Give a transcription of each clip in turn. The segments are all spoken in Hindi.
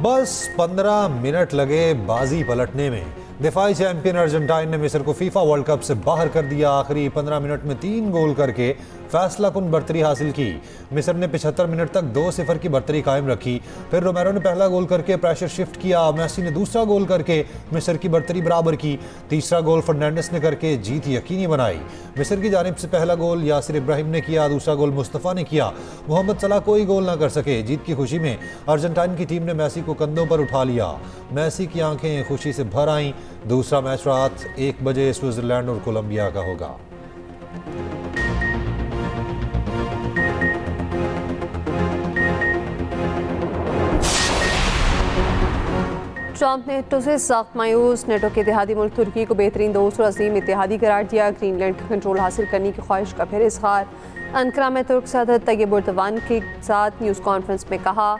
बस 15 मिनट लगे बाजी पलटने में। दिफाई चैंपियन अर्जेंटाइन ने मिस्र को फीफा वर्ल्ड कप से बाहर कर दिया। आखिरी 15 मिनट में 3 गोल करके फैसला कुन बर्तरी हासिल की। मिस्र ने 75 मिनट तक 2-0 की बर्तरी कायम रखी। फिर रोमेरो ने पहला गोल करके प्रेशर शिफ्ट किया। मेसी ने दूसरा गोल करके मिस्र की बर्तरी बराबर की। तीसरा गोल फर्नांडिस ने करके जीत यकीनी बनाई। मिस्र की जानिब से पहला गोल यासिर इब्राहिम ने किया, दूसरा गोल मुस्तफ़ा ने किया। मोहम्मद सलाह कोई गोल ना कर सके। जीत की खुशी में अर्जेंटाइन की टीम ने मेसी को कंधों पर उठा लिया। मेसी की आंखें खुशी से भर आईं। दूसरा मैच रात 1 बजे स्विट्जरलैंड और कोलंबिया का होगा। ट्रंप ने नेटो से सख्त मायूस। नेटो के इत्तेहादी मुल्क तुर्की को बेहतरीन दोस्त और अजीम इत्तेहादी करार दिया। ग्रीनलैंड का कंट्रोल हासिल करने की ख्वाहिश का फिर इजहार। अंकारा में तुर्क सदर तैयब एर्दोगान के साथ न्यूज़ कॉन्फ्रेंस में कहा,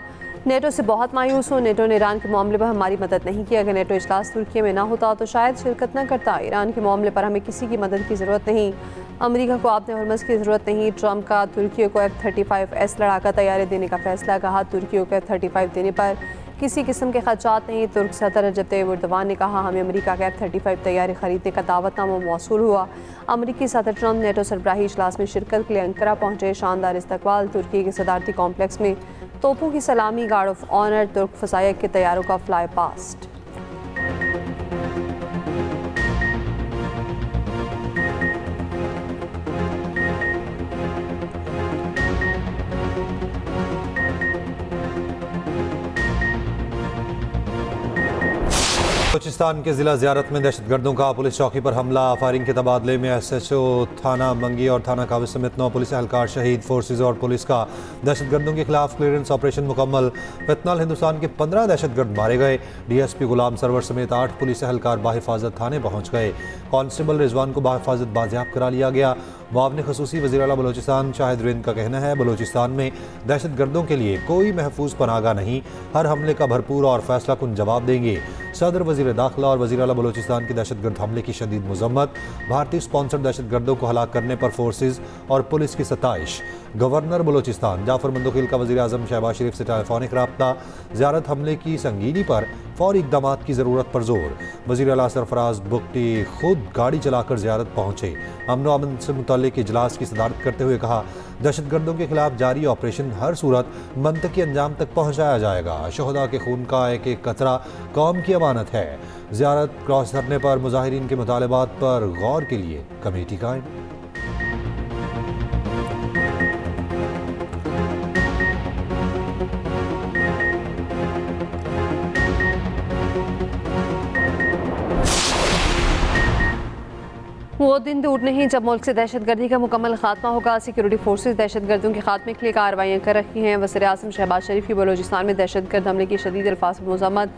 नेटो से बहुत मायूस हूँ। नेटो ने ईरान के मामले पर हमारी मदद नहीं की। अगर नेटो इजलास तुर्की में ना होता तो शायद शिरकत न करता। ईरान के मामले पर हमें किसी की मदद की ज़रूरत नहीं। अमेरिका को आपने हरमस की ज़रूरत नहीं। ट्रंप का तुर्की को F-35S लड़ाका तैयारी देने का फैसला। कहा, तुर्की को F-35 देने पर किसी किस्म के खदशात नहीं। तुर्क सदर रजब तैयब एर्दोगान ने कहा, हमें अमेरिका का F-35 तैयारी खरीदने का दावतनामा मौसूल हुआ। अमेरिकी सदर ट्रंप नेटो सरबराही इजलास में शिरकत के लिए अंकारा पहुंचे। शानदार इस्तकबाल। तुर्की के सदारती कॉम्प्लेक्स में तोपों की सलामी, गार्ड ऑफ ऑनर, तुर्क फसाइक के तैयारों का फ्लाई पास्ट। बलूचिस्तान के जिला ज़ियारत में दहशतगर्दों का पुलिस चौकी पर हमला। फायरिंग के तबादले में SHO थाना मंगी और थाना काबिज समेत 9 पुलिस एहलकार शहीद। फोर्सेज और पुलिस का दहशतगर्दों के खिलाफ क्लियरेंस ऑपरेशन मुकम्मल। फितनाल हिंदुस्तान के 15 दहशतगर्द मारे गए। DSP गुलाम सरवर समेत 8 पुलिस एहलकार बाहिफाजत थाने पहुँच गए। कांस्टेबल रिजवान को बाहिफाजत बाजियाब करा लिया गया। मुआविन खसूसी वज़ीर आला बलूचिस्तान शाहिद रिंद का कहना है, बलूचिस्तान में दहशतगर्दों के लिए कोई महफूज पनागा नहीं। हर हमले का भरपूर और फैसला कुन जवाब देंगे। सदर वज़ीर दाखिला और वज़ीर आला बलूचिस्तान की दहशतगर्द हमले की शदीद मज़म्मत। भारतीय स्पॉन्सर दहशतगर्दों को हलाक करने पर फोर्सेज और पुलिस की सताइश। गवर्नर बलूचिस्तान जाफर मंदोखिल का वज़ीर आज़म शहबाज शरीफ से टेलीफोनिक रब्ता। ज़ियारत हमले की संगीनी पर फौरी इक़दामात की ज़रूरत पर जोर। वज़ीर आला सरफराज बुगटी खुद गाड़ी चलाकर ज़ियारत पहुँचे। अमन व अमन से मुतल्लिक़ इजलास की सदारत करते हुए कहा, दहशतगर्दों के खिलाफ जारी ऑपरेशन हर सूरत मंतकी अंजाम तक पहुँचाया जाएगा। शोहदा के खून का एक एक कतरा कौम की अमानत है। ज़ियारत क्रॉस करने पर मुजाहिरीन के मुतालबात पर गौर के लिए कमेटी कायम। वो दिन दूर नहीं जब मुल्क से दहशतगर्दी का मुकम्मल खात्मा होगा। सिक्योरिटी फोर्सेज दहशतगर्दों के खात्मे के लिए कार्रवाइयाँ कर रही हैं। वज़ीर आज़म शहबाज शरीफ की बलूचिस्तान में दहशतगर्द हमले की शदीद अल्फाज में मज़म्मत।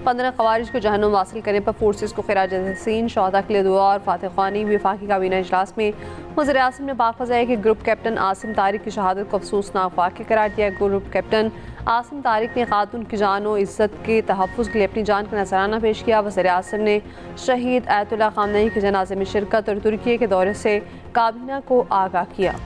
15 ख़वारिज को जहन्नुम वासिल करने पर फोर्सेज को खिराज तहसीन। शहदा के लिए दुआ और फातह ख्वानी। वफाकी काबीना इजलास में वज़ीर आज़म ने बात फजाया कि ग्रुप कैप्टन आसिम तारिक की शहादत को अफसोसनाक वाक़या करार दिया। ग्रुप कैप्टन आसिम तारिक ने खातून की जान और इज़्ज़त के तहफ़्फ़ुज़ के लिए अपनी जान का नजराना पेश किया। वज़ीर आज़म ने शहीद आयतुल्लाह ख़ामनई के जनाजे में शिरकत और तुर्की के दौरे से काबीना को आगाह किया।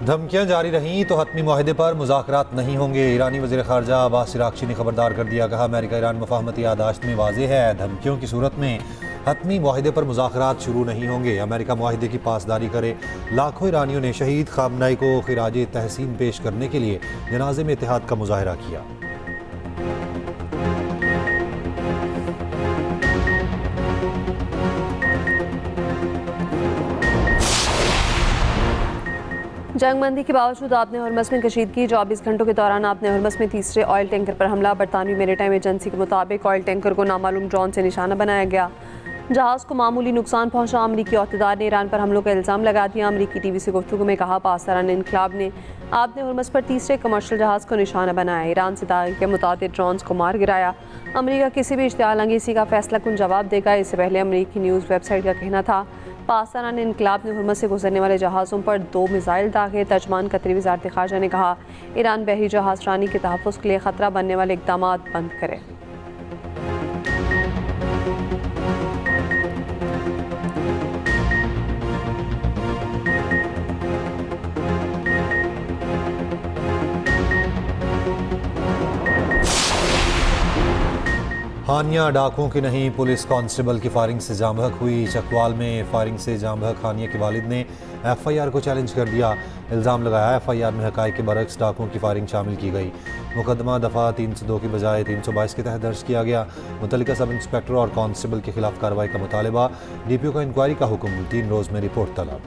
धमकियां जारी रहीं तो हतमी मुआहदे पर मुज़ाकरात नहीं होंगे। ईरानी वज़ीर ख़ारजा अब्बास इराक़ची ने खबरदार कर दिया। कहा, अमेरिका ईरान मुफ़ाहमती याददाश्त में वाज़ेह है, धमकियों की सूरत में हतमी मुआहदे पर मुज़ाकरात शुरू नहीं होंगे। अमेरिका मुआहदे की पासदारी करे। लाखों ईरानियों ने शहीद ख़ामनई को खिराज तहसीन पेश करने के लिए जनाजे में इत्तेहाद का मुज़ाहरा किया। जंगबंदी के बावजूद आपने हरमस में कशीदगी। 24 घंटों के दौरान आपने हरमस में तीसरे ऑयल टैंकर पर हमला। बरतानवी मेरीटाइम एजेंसी के मुताबिक ऑयल टैंकर को नामालूम ड्रोन से निशाना बनाया गया। जहाज़ को मामूली नुकसान पहुंचा। अमरीकी अहदेदार ने ईरान पर हमलों का इल्ज़ाम लगा दिया। अमरीकी टीवी से गुफ्तगू में कहा, पाकिस्तान इनकलाब ने आपने हरमस पर तीसरे कमर्शियल जहाज़ को निशाना बनाया। ईरान से दागे के मुताबिक ड्रोन्स को मार गिराया। अमरीका किसी भी इश्तिहाल अंगेज़ी का फैसला कुन जवाब देगा। इससे पहले अमरीकी न्यूज़ वेबसाइट का कहना था, पाकिस्तान इनकलाब ने हरमस से गुजरने वाले जहाज़ों पर 2 मिसाइल दागे। तर्जमान कतरी वज़ारत ख़ारजा ने कहा, ईरान बहरी जहाज़ रानी के तहफ़्फ़ुज़ के लिए ख़तरा बनने वाले इक़दामात बंद करे। हानिया डाकुओं की नहीं, पुलिस कांस्टेबल की फायरिंग से जाम बहक हुई। चकवाल में फायरिंग से जाम बहक हानिया के वालिद ने एफआईआर को चैलेंज कर दिया। इल्ज़ाम लगाया एफआईआर में हकाइक के बरक्स डाकुओं की फायरिंग शामिल की गई। मुकदमा दफ़ा 302 की बजाय 322 के तहत दर्ज किया गया। मुतल्लिका सब इंस्पेक्टर और कांस्टेबल के खिलाफ कार्रवाई का मुतालबा। DPO का इंक्वायरी का हुक्म, 3 रोज़ में रिपोर्ट तलब।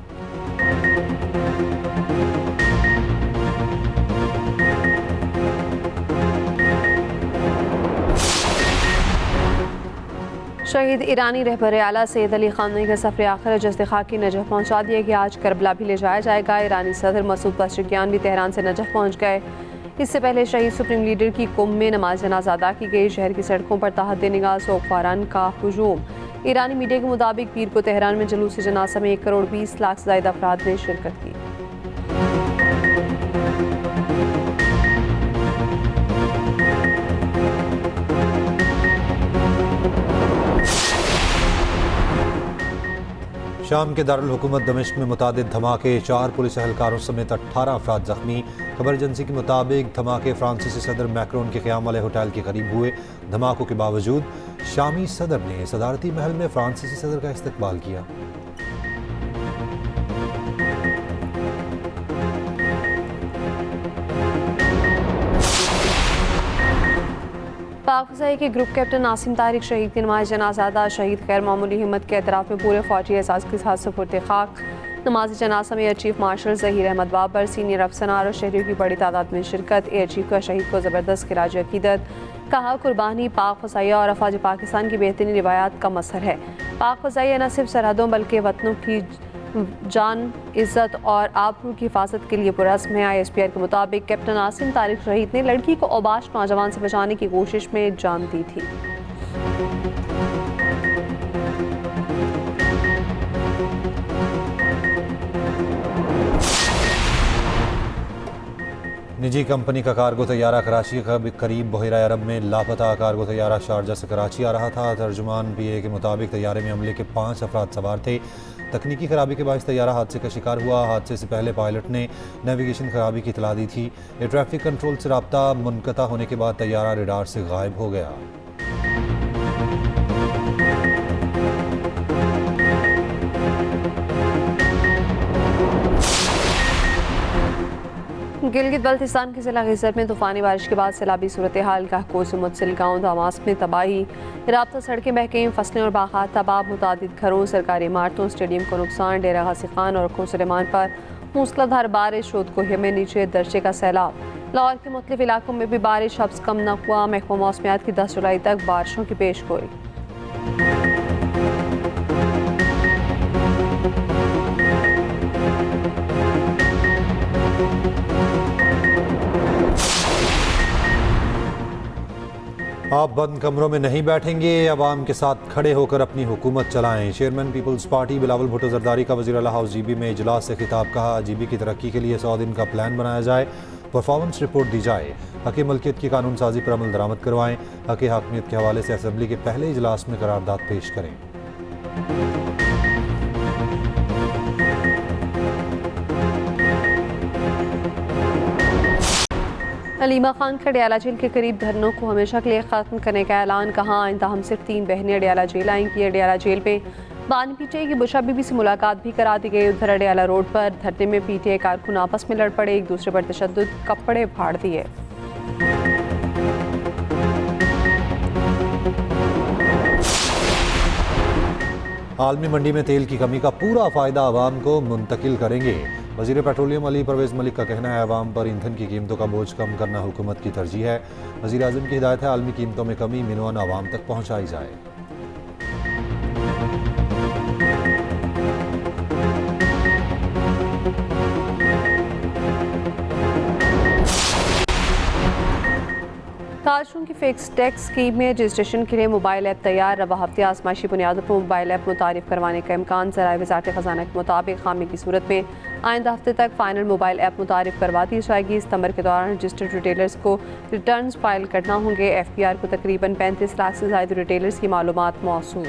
शहीद ईरानी रहबर आला सैयद अली ख़ामनेई का सफ़र आखिर जज़्द खाकी नजफ़ पहुँचा दिया गया। आज करबला भी ले जाया जाएगा। ईरानी सदर मसूद पज़ेश्कियान भी तेहरान से नजफ़ पहुँच गए। इससे पहले शहीद सुप्रीम लीडर की कुम में नमाज जनाज़ा अदा की गई। शहर की सड़कों पर तहत निगाह सोगवारान का हुजूम। ईरानी मीडिया के मुताबिक पीर को तेहरान में जुलूस जनाज़ा में 1 करोड़ 20 लाख से ज़ायद अफराद ने शिरकत की। शाम के दारुल हुकूमत दमिश्क में मुतादिद धमाके, 4 पुलिस एहलकारों समेत 18 अफराद जख्मी। खबर एजेंसी के मुताबिक धमाके फ्रांसीसी सदर मैक्रोन के क़याम वाले होटल के करीब हुए। धमाकों के बावजूद शामी सदर ने सदारती महल में फ्रांसीसी सदर का इस्तकबाल किया। पाक फ़ज़ाई के ग्रुप कैप्टन नासिम तारिक शहीद की नमाज जनाज़ा अदा। शहीद गैर मामूली हिम्मत के एतराफ़ में पूरे फ़ौजी एहसास के साथ सुपुर्द खाक। नमाज जनाज़ा में air chief marshal Zaheer Ahmed Babar, senior अफसरान और शहरियों की बड़ी तादाद में शिरकत। एयर चीफ का शहीद को ज़बरदस्त खिराज अक़ीदत। कहा कुर्बानी पाक फ़ज़ाई और अफ़वाज पाकिस्तान की बेहतरीन रिवायात का मसर है। पाक फ़ज़ाई न सिर्फ सरहदों बल्कि वतनों की जान, इज़्ज़त और आबरू की हिफाजत के लिए पुरज़्म है। ISPR के मुताबिक कैप्टन नासिम तारिक शहीद ने लड़की को औबाश नौजवान से बचाने की कोशिश में जान दी थी। निजी कंपनी का कार्गो तैयारा कराची के करीब बहरा अरब में लापता। कार्गो तैयारा शारजा से कराची आ रहा था। तर्जुमान PA के मुताबिक तैयारे में अमले के 5 अफराद सवार थे। तकनीकी खराबी के बायस तैयारा हादसे का शिकार हुआ। हादसे से पहले पायलट ने नेविगेशन खराबी की इतला दी थी। एयर ट्रैफिक कंट्रोल से रब्ता मुनक़ता होने के बाद तैयारा रेडार से गायब हो गया। गिलगित बल्तिस्तान के जिला गिज़र में तूफ़ानी बारिश के बाद सैलाबी सूरत हाल का कोस से मुतसिल गाँव दामास में तबाही। राब्ता सड़कें बह गईं, फसलें और बागात तबाह। मुतादिद घरों, सरकारी इमारतों, स्टेडियम को नुकसान। डेरा गाजी खान और खो सुलेमान पर मूसलाधार बारिश। शोधकोही में नीचे दर्जे का सैलाब। लाहौर के मुख्तलिफ इलाकों में भी बारिश हब्स कम न हुआ। महकमा मौसमियात की 10 जुलाई तक बारिशों की पेश गोई। आप बंद कमरों में नहीं बैठेंगे, अवाम के साथ खड़े होकर अपनी हुकूमत चलाएं। चेयरमैन पीपल्स पार्टी बिलावल भुट्टो जरदारी का वज़ीर आला हाउस GB में इजलास से खिताब। कहा GB की तरक्की के लिए 100 दिन का प्लान बनाया जाए, परफॉर्मेंस रिपोर्ट दी जाए, हक़ मलकियत की कानून साजी पर अमल दरामद करवाएं, हक़ हाकमियत के हवाले से असम्बली के पहले इजलास में करारदाद पेश करें। अलीमा खान का अडियाला जेल के करीब धरनों को हमेशा के लिए ख़त्म करने का ऐलान। कहा आइंदा हम सिर्फ 3 बहनें अडियाला जेल आएंगी। अडियाला जेल में बानी PTI की बुशरा बीबी से मुलाकात भी करा दी गई। उधर अडियाला रोड पर धरने में PTI कारकुन आपस में लड़ पड़े, एक दूसरे पर तशद्दुद, कपड़े फाड़ दिए। आलमी मंडी में तेल की कमी का पूरा फ़ायदा आवाम को मुंतकिल करेंगे। वज़ीर पेट्रोलियम अली परवेज़ मलिक का कहना है आवाम पर ईंधन की कीमतों का बोझ कम करना हुकूमत की तरजीह है। वज़ीर आज़म की हिदायत है आलमी कीमतों में कमी मिनवन आवाम तक पहुँचाई जाए। ताजरों की फिक्स टैक्स स्कीम में रजिस्ट्रेशन के लिए मोबाइल ऐप तैयार। रवा हफ्ते आजमाइशी बुनियादों पर मोबाइल ऐप मुतारिफ करवाने का इम्कान। ज़राए वज़ारत ख़ज़ाना के मुताबिक खामी की सूरत में आइंदा हफ्ते तक फ़ाइनल मोबाइल ऐप मुतारिफ करवा दी जाएगी। सितंबर के दौरान रजिस्टर्ड रिटेलर्स को रिटर्न्स फाइल करना होंगे। FPR को तकरीबन 35 लाख से ज़ायद रिटेलर्स की मालूमात मौसूल।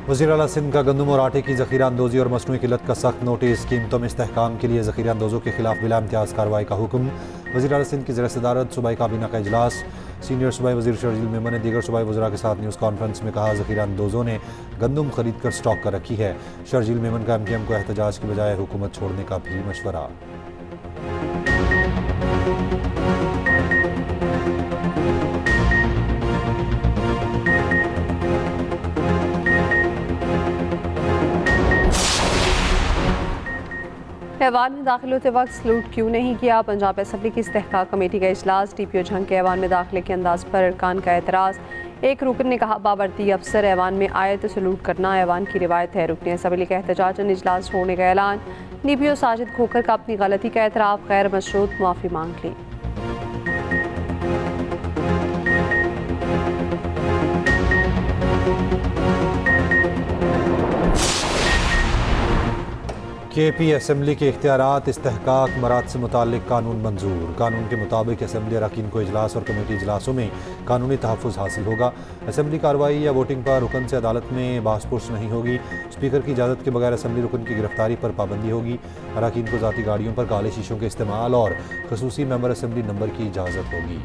वज़ीर आला सिंध का गंदम और आटे की ज़ख़ीरा अंदोज़ी और मसनूई किल्लत का सख्त नोटिस। कीमतों में इस्तेहकाम के लिए ज़ख़ीरा अंदोज़ों के खिलाफ बिला इम्तियाज़ कार्रवाई का हुक्म। वज़ीर आला सिंध की ज़ेर सदारत सूबाई काबीना का इजलास। सीनियर सूबाई वज़ीर शर्जील मेमन ने दीगर सूबाई वज़रा के साथ न्यूज़ कॉन्फ्रेंस में कहा, ज़ख़ीरा अंदोज़ों ने गंदम खरीद कर स्टॉक कर रखी है। शर्जील मेमन का MKM को एहतजाज की बजाय हुकूमत छोड़ने का भी मशवरा। ऐवान में दाखिल होते वक्त सलूट क्यों नहीं किया? पंजाब असम्बली की इस्तेहकाक कमेटी का इजलास। DPO झंग के ऐवान में दाखिले के अंदाज पर अरकान का एतराज़। एक रुकन ने कहा, बावर्ती अफसर ऐवान में आए तो सलूट करना ऐवान की रिवायत है। रुकन असम्बली का एहतजाजन इजलास छोड़ने का ऐलान। DPO साजिद खोकर का अपनी गलती का एतराफ़, गैर मशरूत माफ़ी मांग ली। KP असम्बली के इख्तियारात इस्तेहकाक मराद से मुताल्लिक कानून मंजूर। कानून के मुताबिक असम्बली अरकान को इजलास और कमेटी इजलासों में कानूनी तहफ़्फ़ुज़ हासिल होगा। असम्बली कार्रवाई या वोटिंग पर रुकन से अदालत में बासपुर्स नहीं होगी। स्पीकर की इजाज़त के बगैर असम्बली रुकन की गिरफ्तारी पर पाबंदी होगी। अरकान को ज़ाती गाड़ियों पर काले शीशों के इस्तेमाल और ख़ुसूसी मेंबर असम्बली नंबर की इजाज़त होगी।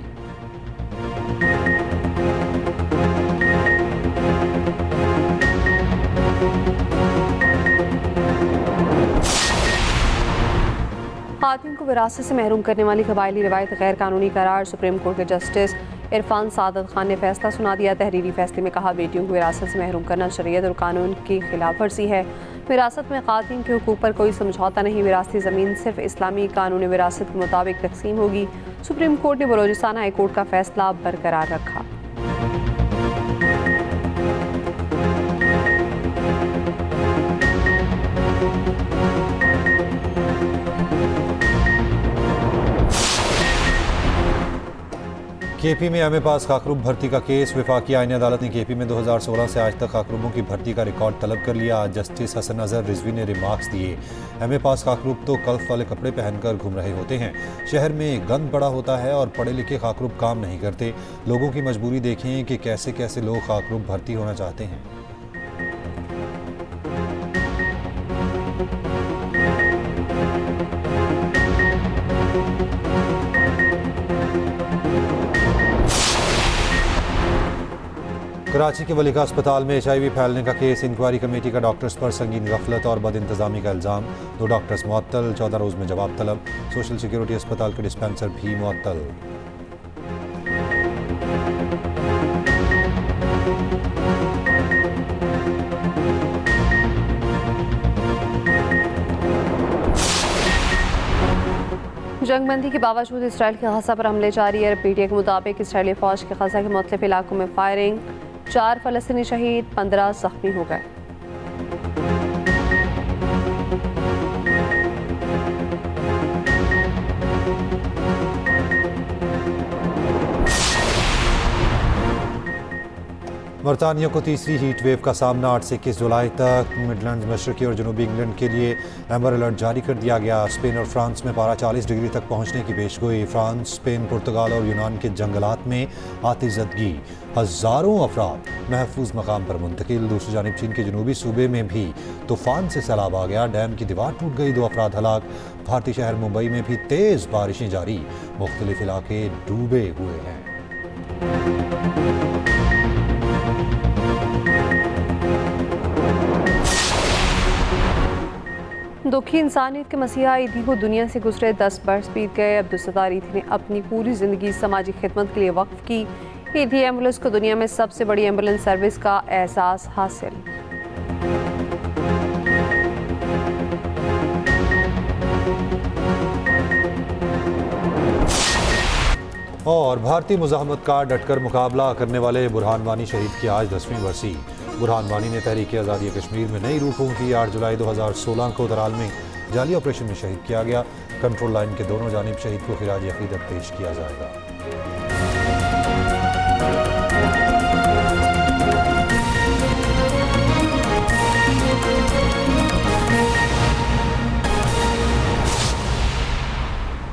ख़ातिन को विरासत से महरूम करने वाली कबायली रवायत गैर कानूनी करार। सुप्रीम कोर्ट के जस्टिस इरफान सादत खान ने फैसला सुना दिया। तहरीरी फैसले में कहा, बेटियों को विरासत से महरूम करना शरीयत और कानून की खिलाफ वर्जी है। विरासत में ख़ातिन के हुकूक पर कोई समझौता नहीं। विरासती ज़मीन सिर्फ इस्लामी कानून विरासत के मुताबिक तकसीम होगी। सुप्रीम कोर्ट ने बलोचिस्तान हाई कोर्ट का फैसला बरकरार रखा। KP में MA पास खाकरूब भर्ती का केस। वफाकी आईनी अदालत ने KP में 2016 से आज तक खाकरूबों की भर्ती का रिकॉर्ड तलब कर लिया। जस्टिस हसन अजहर रिजवी ने रिमार्क्स दिए, MA पास खाकरूब तो कल्फ वाले कपड़े पहनकर घूम रहे होते हैं। शहर में गंद पड़ा होता है और पढ़े लिखे खाकरूब काम नहीं करते। लोगों की मजबूरी देखें कि कैसे कैसे लोग खाकरूब भर्ती होना चाहते हैं। कराची के वलीका अस्पताल में HIV फैलने का केस। इंक्वायरी कमेटी का डॉक्टर्स पर संगीन गफलत और बद इंतजामी का इल्ज़ाम। 2 डॉक्टर्स मुअत्तल, 14 रोज़ में जवाब तलब। सोशल सिक्योरिटी अस्पताल के डिस्पेंसर भी मुअत्तल। जंगबंदी के बावजूद इसराइल के गजा पर हमले जारी है। PTA के मुताबिक इसराइली फ़ौज के गजा के मुख्तलिफ इलाकों में फायरिंग। 4 फ़लस्तीनी शहीद, 15 ज़ख्मी हो गए। बरतानिया को तीसरी हीट वेव का सामना। 8 से 21 जुलाई तक मिडलैंड्स, मशरकी और जनूबी इंग्लैंड के लिए एम्बर अलर्ट जारी कर दिया गया। स्पेन और फ्रांस में पारा 40 डिग्री तक पहुंचने की पेशगोई। फ्रांस, स्पेन, पुर्तगाल और यूनान के जंगलात में आतिशज़दगी। हज़ारों अफराद महफूज मकाम पर मुंतकिल। दूसरी जानिब चीन के जनूबी सूबे में भी तूफान से सैलाब आ गया। डैम की दीवार टूट गई, 2 अफराद हलाक। भारतीय शहर मुंबई में भी तेज़ बारिशें जारी। मुख्तलिफ इलाके डूबे हुए हैं। दुखी इंसानियत के मसीहा ईदी को दुनिया से गुजरे 10 बरस बीत गए। अब्दुलसत्तार ईदी ने अपनी पूरी ज़िंदगी समाजी खिदमत के लिए वक्फ की। ईदी एम्बुलेंस को दुनिया में सबसे बड़ी एम्बुलेंस सर्विस का एहसास हासिल। और भारतीय मुज़ाहमत का डटकर मुकाबला करने वाले बुरहान वानी शहीद की आज 10वीं बरसी। बुरहान वानी ने तहरीक आज़ादी कश्मीर में नई रूह फूंकी। 8 जुलाई 2016 को तराल में जाली ऑपरेशन में शहीद किया गया। कंट्रोल लाइन के दोनों जानिब शहीद को खिराज अकीदत पेश किया जाएगा।